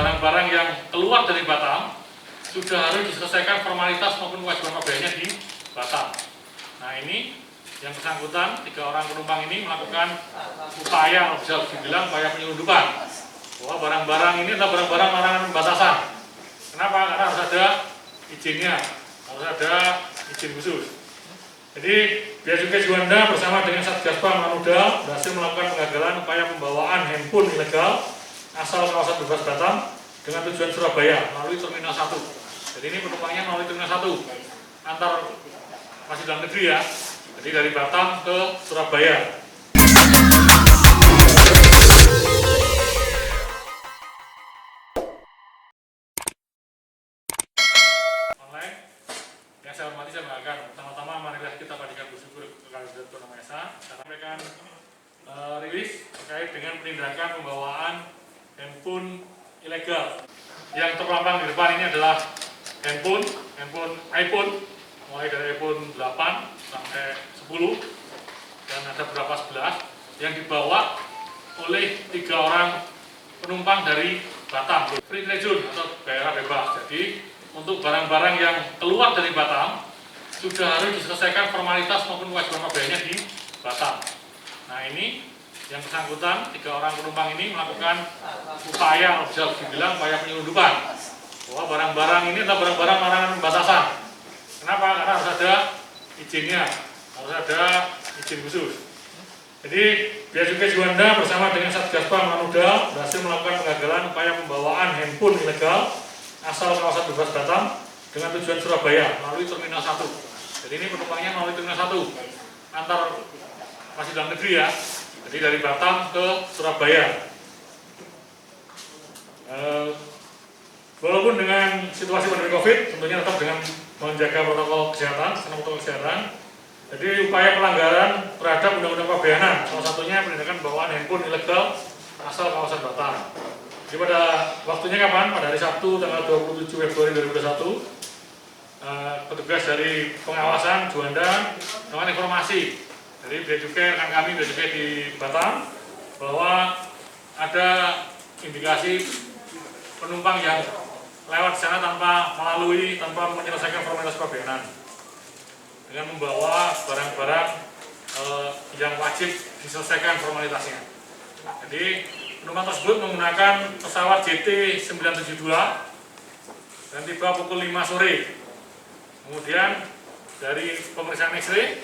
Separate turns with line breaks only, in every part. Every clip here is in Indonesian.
barang-barang yang keluar dari Batam sudah harus diselesaikan formalitas maupun kewajiban pabeannya di Batam. Nah, ini yang bersangkutan 3 orang penumpang ini melakukan upaya, bisa dibilang upaya penyelundupan bahwa barang-barang ini adalah barang-barang larangan batasan. Kenapa? Karena harus ada izinnya, harus ada izin khusus. Jadi Bea Cukai Juanda bersama dengan Satgas Pam Manudal berhasil melakukan penggagalan upaya pembawaan handphone ilegal asal kawasan bebas Batam dengan tujuan Surabaya melalui Terminal 1. Jadi ini penumpangnya melalui Terminal 1 antar masih dalam negeri ya. Jadi dari Batam ke Surabaya. Yang saya hormati, saya banggakan. Pertama-tama marilah kita panjatkan bersyukur kepada Tuhan Yang Maha Esa karena mereka rilis terkait dengan penindakan pembawaan handphone ilegal. Yang terpampang di depan ini adalah handphone iPhone, mulai dari iPhone 8 sampai 10 dan ada beberapa 11 yang dibawa oleh 3 orang penumpang dari Batam, free trade zone atau daerah bebas. Jadi untuk barang-barang yang keluar dari Batam sudah harus diselesaikan formalitas maupun kewajiban pabeannya di Batam. Nah, ini yang bersangkutan 3 orang penumpang ini melakukan upaya, bisa dibilang upaya penyelundupan bahwa barang-barang ini adalah barang-barang larangan batasan. Kenapa? Karena harus ada izinnya, harus ada izin khusus. Jadi Bea Cukai Juanda bersama dengan Satgas Pam Manudal berhasil melakukan penggagalan upaya pembawaan handphone ilegal asal kawasan bebas Batam dengan tujuan Surabaya melalui Terminal 1. Jadi ini penumpangnya melalui Terminal 1 antar masih dalam negeri ya. Jadi dari Batam ke Surabaya. Walaupun dengan situasi pandemi COVID, tentunya tetap dengan menjaga protokol kesehatan, Jadi upaya pelanggaran terhadap Undang-Undang Pabeanan, salah satunya penindakan bawaan handphone ilegal asal kawasan Batam. Jadi pada waktunya kapan? Pada hari Sabtu tanggal 27 Februari 2021, petugas dari pengawasan Juanda melakukan informasi dari Bea Cukai, rekan kami Bea Cukai di Batam bahwa ada indikasi penumpang yang lewat sana tanpa menyelesaikan formalitas pabeanan dengan membawa barang-barang yang wajib diselesaikan formalitasnya. Jadi penumpang tersebut menggunakan pesawat JT972 dan tiba pukul 5 sore. Kemudian dari pemeriksaan X-ray,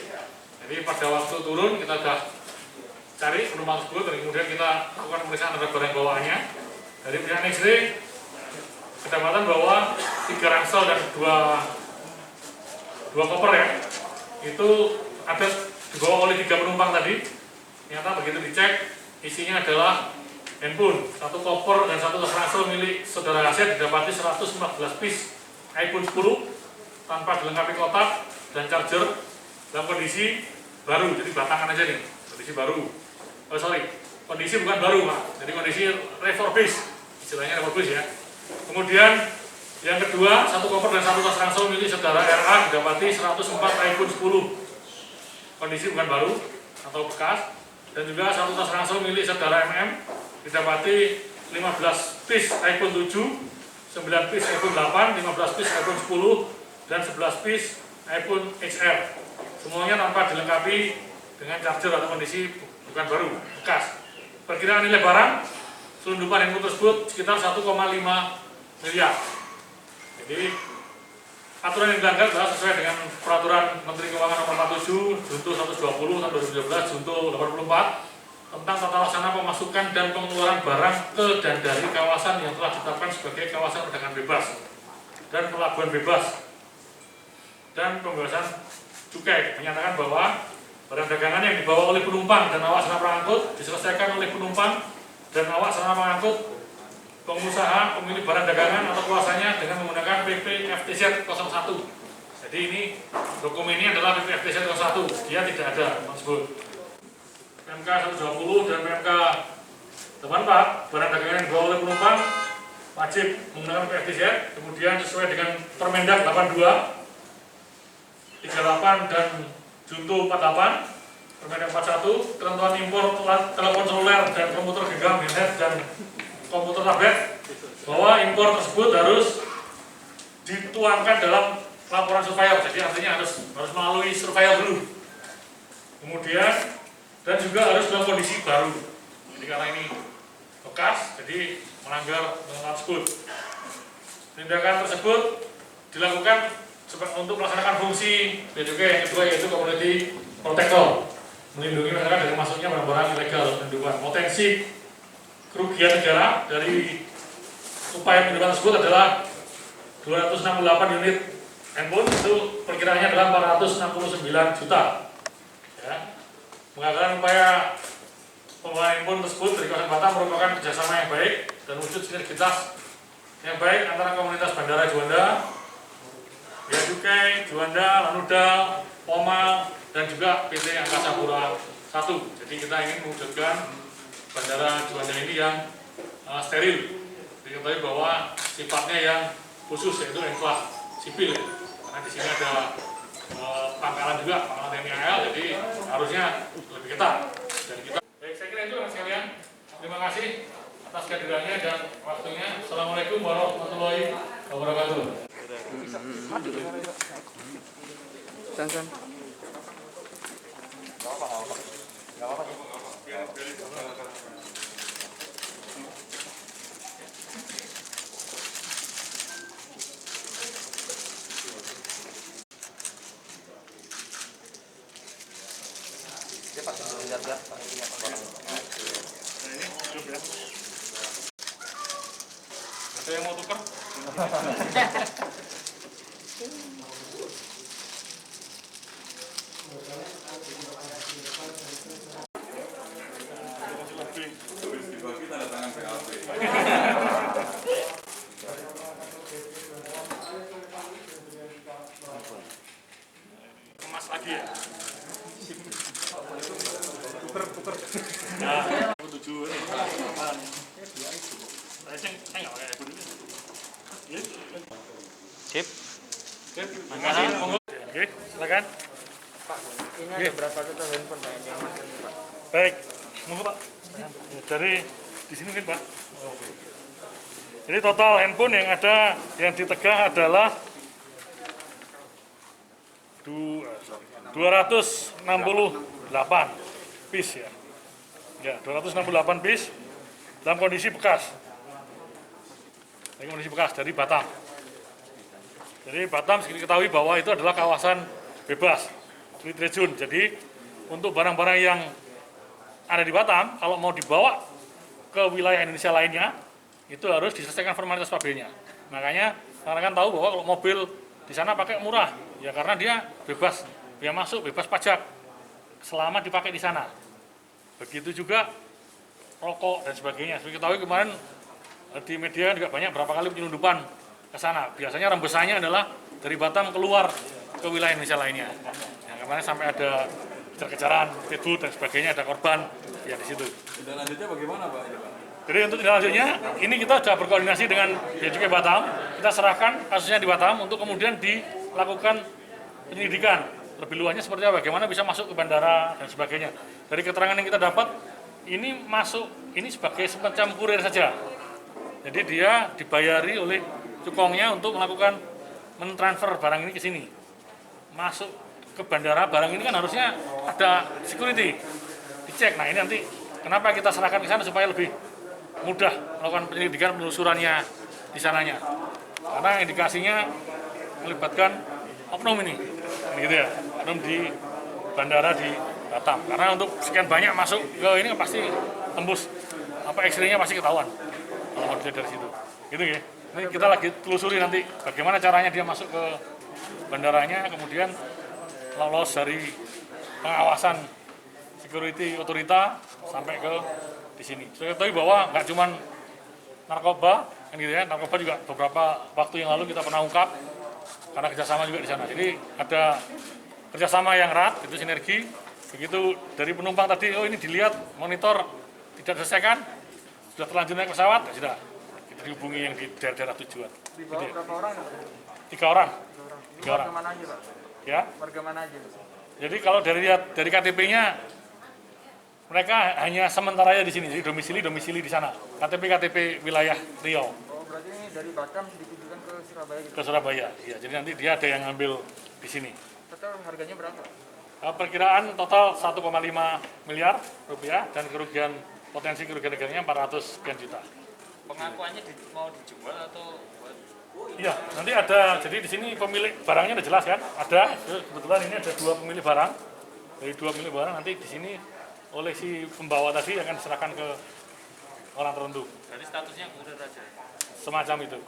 jadi pada waktu turun kita sudah cari penumpang tersebut dan kemudian kita lakukan pemeriksaan terhadap barang bawaannya. Dari pemeriksaan X-ray kedapatan bahwa 3 ransel dan 2 koper ya, itu ada dibawa oleh 3 penumpang tadi. Ternyata begitu dicek, isinya adalah handphone, 1 koper dan 1 tas ransel milik saudara Aset didapati 114 piece iPhone 10 tanpa dilengkapi kotak dan charger dalam kondisi baru, jadi batangan aja nih, kondisi baru. Kondisi bukan baru Pak, jadi kondisi refurbish, istilahnya refurbish ya. Kemudian yang kedua, 1 koper dan 1 tas ransel milik saudara RA didapati 104 iPhone 10, kondisi bukan baru atau bekas, dan juga 1 tas ransel milik saudara MM didapati 15 piece iPhone 7, 9 piece iPhone 8, 15 piece iPhone 10, dan 11 piece iPhone XR. Semuanya tanpa dilengkapi dengan charger atau kondisi bukan baru, bekas. Perkiraan nilai barang selundupan handphone tersebut sekitar 1,5 miliar. Jadi aturan yang dilanggar adalah sesuai dengan Peraturan Menteri Keuangan Nomor 47 Junto 120 tahun 2012 Junto 84 tentang tata laksana pemasukan dan pengeluaran barang ke dan dari kawasan yang telah ditetapkan sebagai kawasan perdagangan bebas dan pelabuhan bebas dan pembebasan cukai, menyatakan bahwa barang dagangan yang dibawa oleh penumpang dan awak sarana pengangkut diselesaikan oleh penumpang dan awak sarana pengangkut, pengusaha, pemilik barang dagangan atau kuasanya dengan menggunakan PP FTZ 01. Jadi ini dokumennya adalah PP FTZ 01, dia tidak ada tersebut. PMK 120 dan PMK 84, barang dagangan yang dibawa oleh penumpang wajib menggunakan PP FTZ, kemudian sesuai dengan Permendak 82, 38 dan Junto 48, Permendak 41, ketentuan impor telepon seluler dan komputer genggam, handset dan komputer tablet bahwa impor tersebut harus dituangkan dalam laporan surveyor. Jadi artinya harus melalui surveyor dulu. Kemudian dan juga harus dalam kondisi baru. Jadi karena ini bekas, jadi melanggar ketentuan tersebut. Tindakan tersebut dilakukan untuk melaksanakan fungsi BJK yang kedua, yaitu community protector, melindungi masyarakat dari masuknya barang-barang ilegal. Penundukan potensi kerugian negara dari upaya penundukan tersebut adalah 268 unit handphone, itu perkiraannya adalah 469 juta. Ya. Mengatakan upaya pengelolaan handphone tersebut dari kawasan Batam merupakan kerjasama yang baik dan wujud sinergitas yang baik antara komunitas Bandara Juanda, Bea Cukai, Juanda, Lanuda, Pomal, dan juga PT Angkasa Pura I. Jadi kita ingin mewujudkan Bandara Juanda ini yang steril. Diketahui bahwa sifatnya yang khusus, yaitu enklas sipil. Ya. Karena di sini ada pangkalan juga, pangkalan TNI AL, jadi harusnya lebih ketat dari kita. Baik, saya kira itu mas sekalian. Terima kasih atas kehadirannya dan waktunya. Assalamualaikum warahmatullahi wabarakatuh.
San.
Ada yang mau tukar? Kemas lagi ya? Tuker. Nah, aku tujuh ini. Saya nggak pakai iPhone ini.
Sip.
Terima kasih. Monggo. Oke, silakan.
Pak, ini ada berapa total handphone Pak yang aman ini Pak?
Baik, monggo Pak. Dari di sini mungkin Pak. Jadi total handphone yang ada yang ditegah adalah 268 piece ya. Ya, 268 piece dalam kondisi bekas. Dalam kondisi bekas dari Batam. Jadi Batam diketahui bahwa itu adalah kawasan bebas, free trade zone. Jadi untuk barang-barang yang ada di Batam, kalau mau dibawa ke wilayah Indonesia lainnya, itu harus diselesaikan formalitas pabriknya. Makanya rekan-rekan tahu bahwa kalau mobil di sana pakai murah, ya karena dia bebas biaya masuk, bebas pajak selama dipakai di sana. Begitu juga rokok dan sebagainya. Seperti ketahui kemarin di media juga banyak berapa kali penyelundupan ke sana. Biasanya rembesannya adalah dari Batam keluar ke wilayah Indonesia lainnya. Yang kemarin sampai ada kejar-kejaran, pitbull dan sebagainya, ada korban ya di situ.
Tindak lanjutnya bagaimana Pak?
Jadi untuk tindak lanjutnya, ini kita sudah berkoordinasi dengan Bea Cukai Batam. Kita serahkan kasusnya di Batam untuk kemudian dilakukan penyelidikan lebih luasnya seperti apa, bagaimana bisa masuk ke bandara dan sebagainya. Dari keterangan yang kita dapat, ini masuk ini sebagai semacam kurir saja. Jadi dia dibayari oleh cukongnya untuk melakukan mentransfer barang ini ke sini. Masuk ke bandara, barang ini kan harusnya ada security, dicek. Nah ini nanti kenapa kita serahkan ke sana supaya lebih mudah melakukan penyelidikan penelusurannya di sananya. Karena indikasinya melibatkan oknum ini, gitu ya, oknum di bandara di Batam. Karena untuk sekian banyak masuk ke ini pasti tembus X-ray-nya pasti ketahuan kalau mau dilihat dari situ. Gitu ya. Ini kita lagi telusuri nanti bagaimana caranya dia masuk ke bandaranya, kemudian lolos dari pengawasan security otorita sampai ke di sini. Saya ketahui bahwa nggak cuma narkoba, kan gitu ya, narkoba juga beberapa waktu yang lalu kita pernah ungkap karena kerjasama juga di sana. Jadi ada kerjasama yang erat, itu sinergi. Begitu dari penumpang tadi, oh ini dilihat monitor tidak diselesaikan, sudah terlanjur naik pesawat, ya sudah kita dihubungi yang di daerah-daerah tujuan.
Dibawa
Gitu ya.
berapa orang?
3 orang.
Warga mana aja Pak?
Ya.
Warga mana aja?
Jadi kalau dari KTP-nya mereka hanya sementara di sini, jadi domisili di sana. KTP wilayah Riau.
Oh berarti dari Batam ditujukan ke Surabaya gitu.
ke Surabaya. Iya, jadi nanti dia ada yang ngambil di sini.
Total harganya berapa?
Perkiraan total 1,5 miliar rupiah dan potensi kerugian negaranya 400 sekian juta.
Pengakuannya mau dijual atau
Iya, nanti ada. Jadi di sini pemilik barangnya udah jelas kan? Ada. Kebetulan ini ada 2 pemilik barang. Dari 2 pemilik barang nanti di sini oleh si pembawa tadi akan diserahkan ke orang tertentu.
Jadi statusnya kurir aja?
Semacam itu.